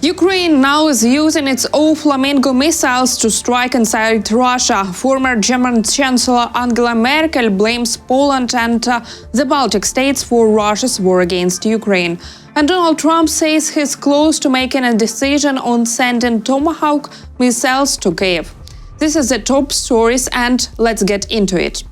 Ukraine now is using its own Flamingo missiles to strike inside Russia. Former German Chancellor Angela Merkel blames Poland and the Baltic states for Russia's war against Ukraine. And Donald Trump says he's close to making a decision on sending Tomahawk missiles to Kyiv. This is the top stories, and let's get into it.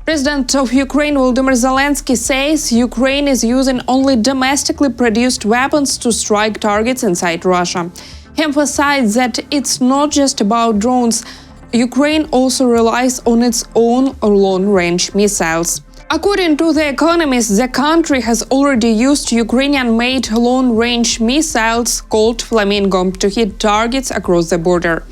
President of Ukraine Volodymyr Zelensky says Ukraine is using only domestically produced weapons to strike targets inside Russia. He emphasized that it's not just about drones. Ukraine also relies on its own long-range missiles. According to The Economist, the country has already used Ukrainian-made long-range missiles called Flamingo to hit targets across the border.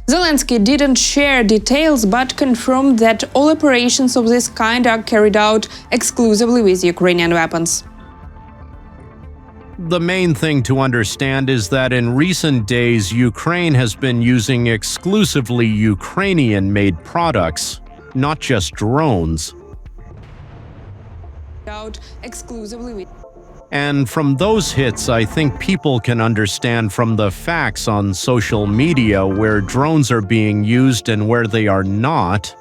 Zelensky didn't share details but confirmed that all operations of this kind are carried out exclusively with Ukrainian weapons. The main thing to understand is that in recent days, Ukraine has been using exclusively Ukrainian-made products, not just drones. And from those hits, I think people can understand from the facts on social media where drones are being used and where they are not.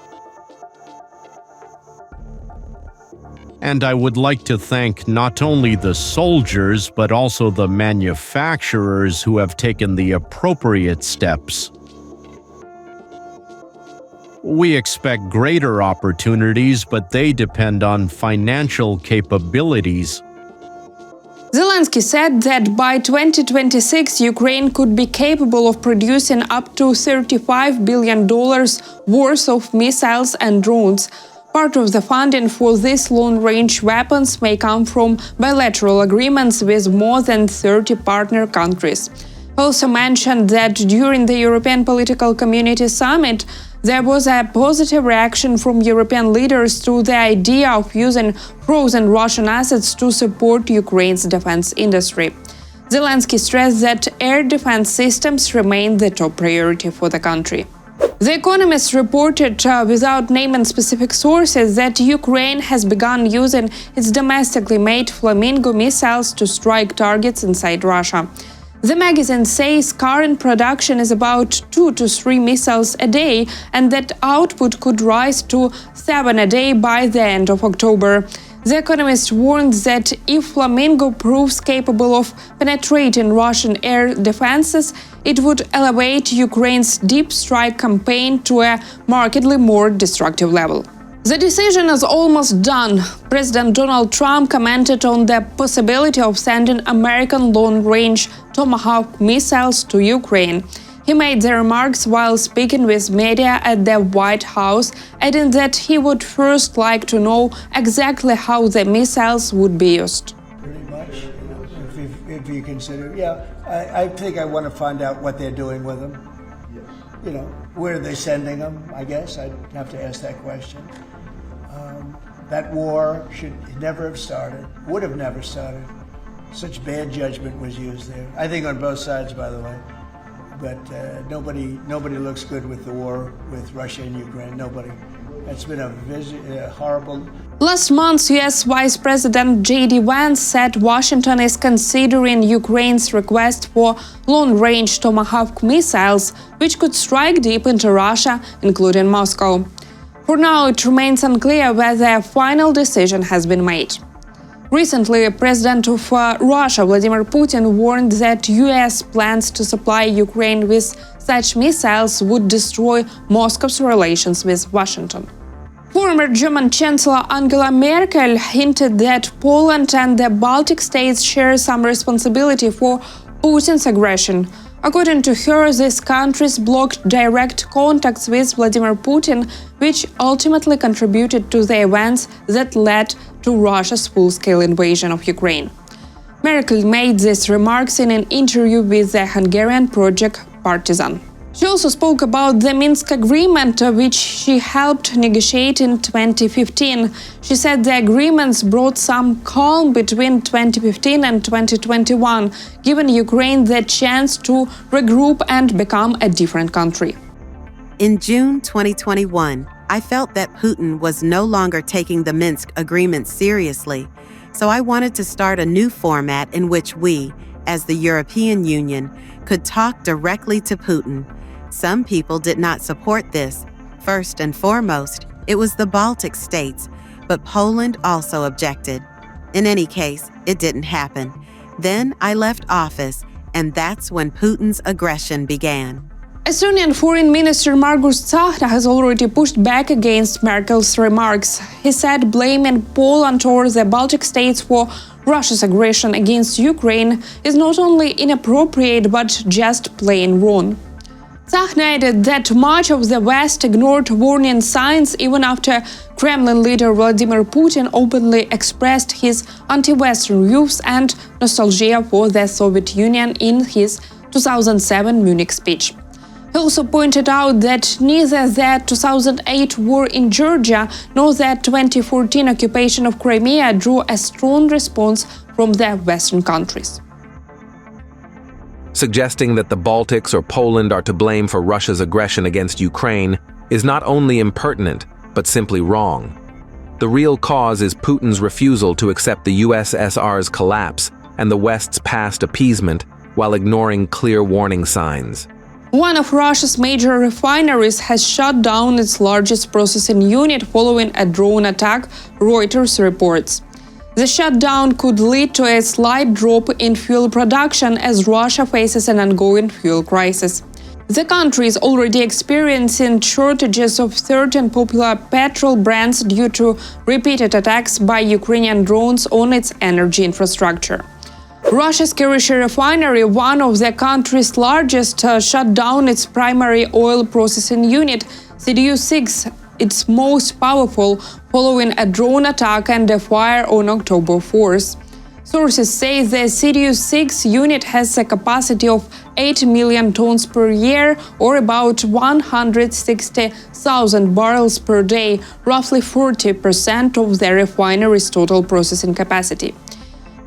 And I would like to thank not only the soldiers, but also the manufacturers who have taken the appropriate steps. We expect greater opportunities, but they depend on financial capabilities. Zelensky said that by 2026, Ukraine could be capable of producing up to $35 billion worth of missiles and drones. Part of the funding for these long-range weapons may come from bilateral agreements with more than 30 partner countries. He also mentioned that during the European Political Community Summit, there was a positive reaction from European leaders to the idea of using frozen Russian assets to support Ukraine's defense industry. Zelensky stressed that air defense systems remain the top priority for the country. The Economist reported, without naming specific sources, that Ukraine has begun using its domestically made Flamingo missiles to strike targets inside Russia. The magazine says current production is about 2 to 3 missiles a day and that output could rise to 7 a day by the end of October. The Economist warns that if Flamingo proves capable of penetrating Russian air defenses, it would elevate Ukraine's deep strike campaign to a markedly more destructive level. The decision is almost done. President Donald Trump commented on the possibility of sending American long-range Tomahawk missiles to Ukraine. He made the remarks while speaking with media at the White House, adding that he would first like to know exactly how the missiles would be used. Pretty much, if you consider, I think I want to find out what they're doing with them. Where are they sending them, I guess. I'd have to ask that question. That war should never have started, would have never started. Such bad judgment was used there. I think on both sides, by the way. But nobody looks good with the war with Russia and Ukraine. Nobody. It's been a horrible. Last month, U.S. Vice President J.D. Vance said Washington is considering Ukraine's request for long-range Tomahawk missiles, which could strike deep into Russia, including Moscow. For now, it remains unclear whether a final decision has been made. Recently, President of Russia Vladimir Putin warned that U.S. plans to supply Ukraine with such missiles would destroy Moscow's relations with Washington. Former German Chancellor Angela Merkel hinted that Poland and the Baltic states share some responsibility for Putin's aggression. According to her, these countries blocked direct contacts with Vladimir Putin, which ultimately contributed to the events that led to Russia's full-scale invasion of Ukraine. Merkel made these remarks in an interview with the Hungarian project Partizan. She also spoke about the Minsk agreement, which she helped negotiate in 2015. She said the agreements brought some calm between 2015 and 2021, giving Ukraine the chance to regroup and become a different country. In June 2021, I felt that Putin was no longer taking the Minsk agreement seriously, so I wanted to start a new format in which we, as the European Union, could talk directly to Putin. Some people did not support this. First and foremost, it was the Baltic states, but Poland also objected. In any case, it didn't happen. Then I left office, and that's when Putin's aggression began. Estonian Foreign Minister Margus Tsahkna has already pushed back against Merkel's remarks. He said blaming Poland or the Baltic states for Russia's aggression against Ukraine is not only inappropriate but just plain wrong. Tsahkna added that much of the West ignored warning signs even after Kremlin leader Vladimir Putin openly expressed his anti-Western views and nostalgia for the Soviet Union in his 2007 Munich speech. He also pointed out that neither the 2008 war in Georgia nor the 2014 occupation of Crimea drew a strong response from the Western countries. Suggesting that the Baltics or Poland are to blame for Russia's aggression against Ukraine is not only impertinent, but simply wrong. The real cause is Putin's refusal to accept the USSR's collapse and the West's past appeasement while ignoring clear warning signs. One of Russia's major refineries has shut down its largest processing unit following a drone attack, Reuters reports. The shutdown could lead to a slight drop in fuel production as Russia faces an ongoing fuel crisis. The country is already experiencing shortages of certain popular petrol brands due to repeated attacks by Ukrainian drones on its energy infrastructure. Russia's Kyiv refinery, one of the country's largest, shut down its primary oil processing unit, CDU-6, its most powerful, following a drone attack and a fire on October 4th. Sources say the CDU-6 unit has a capacity of 8 million tons per year, or about 160,000 barrels per day, roughly 40% of the refinery's total processing capacity.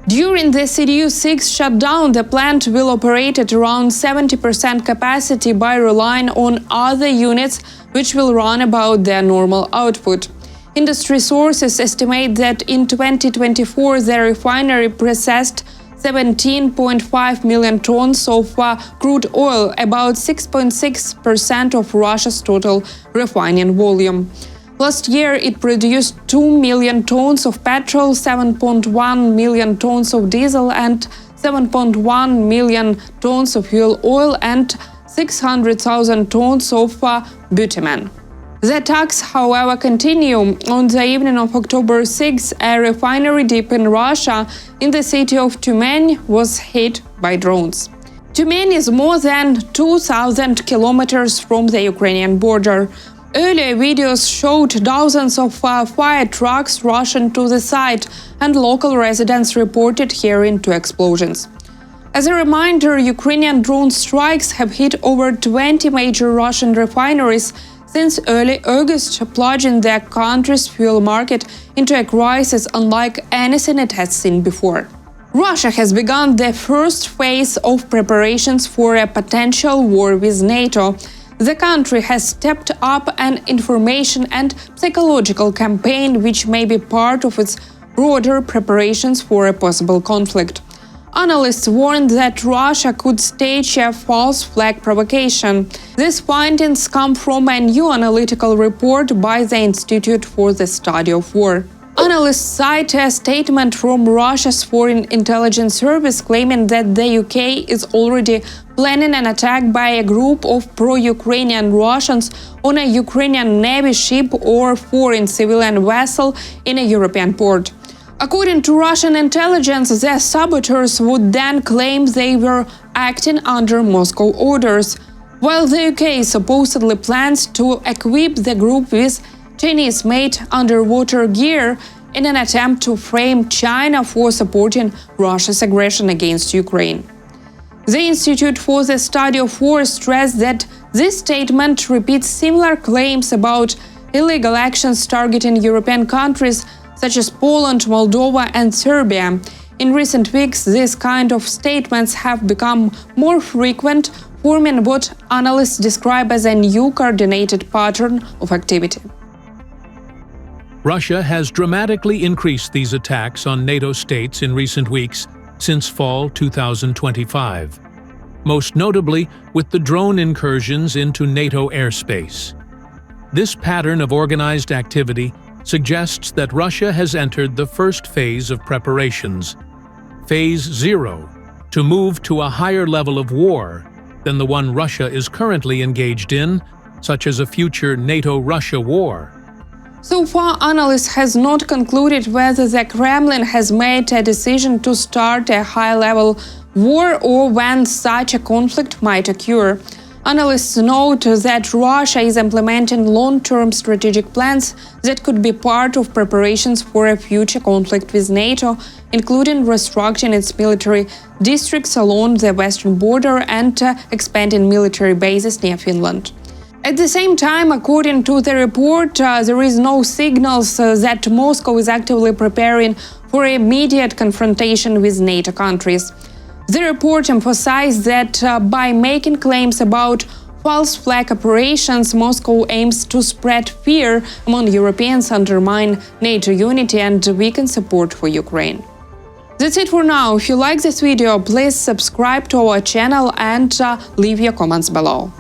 During the CDU-6 shutdown, the plant will operate at around 70% capacity by relying on other units, which will run about their normal output. Industry sources estimate that in 2024, the refinery processed 17.5 million tons of crude oil, about 6.6% of Russia's total refining volume. Last year, it produced 2 million tons of petrol, 7.1 million tons of diesel, and 7.1 million tons of fuel oil, and 600,000 tons of bitumen. The attacks, however, continue. On the evening of October 6, a refinery deep in Russia, in the city of Tyumen, was hit by drones. Tyumen is more than 2,000 kilometers from the Ukrainian border. Earlier videos showed dozens of fire trucks rushing to the site, and local residents reported hearing two explosions. As a reminder, Ukrainian drone strikes have hit over 20 major Russian refineries since early August, plunging the country's fuel market into a crisis unlike anything it has seen before. Russia has begun the first phase of preparations for a potential war with NATO. The country has stepped up an information and psychological campaign which may be part of its broader preparations for a possible conflict. Analysts warned that Russia could stage a false flag provocation. These findings come from a new analytical report by the Institute for the Study of War. Analysts cite a statement from Russia's Foreign Intelligence Service claiming that the UK is already planning an attack by a group of pro-Ukrainian Russians on a Ukrainian Navy ship or foreign civilian vessel in a European port. According to Russian intelligence, the saboteurs would then claim they were acting under Moscow orders, while the UK supposedly plans to equip the group with Chinese-made underwater gear in an attempt to frame China for supporting Russia's aggression against Ukraine. The Institute for the Study of War stressed that this statement repeats similar claims about illegal actions targeting European countries such as Poland, Moldova, and Serbia. In recent weeks, these kind of statements have become more frequent, forming what analysts describe as a new coordinated pattern of activity. Russia has dramatically increased these attacks on NATO states in recent weeks, since fall 2025, most notably with the drone incursions into NATO airspace. This pattern of organized activity suggests that Russia has entered the first phase of preparations, Phase 0, to move to a higher level of war than the one Russia is currently engaged in, such as a future NATO-Russia war. So far, analysts has not concluded whether the Kremlin has made a decision to start a high-level war or when such a conflict might occur. Analysts note that Russia is implementing long-term strategic plans that could be part of preparations for a future conflict with NATO, including restructuring its military districts along the western border and expanding military bases near Finland. At the same time, according to the report, there is no signals that Moscow is actively preparing for immediate confrontation with NATO countries. The report emphasized that by making claims about false flag operations, Moscow aims to spread fear among Europeans, undermine NATO unity and weaken support for Ukraine. That's it for now. If you like this video, please subscribe to our channel and leave your comments below.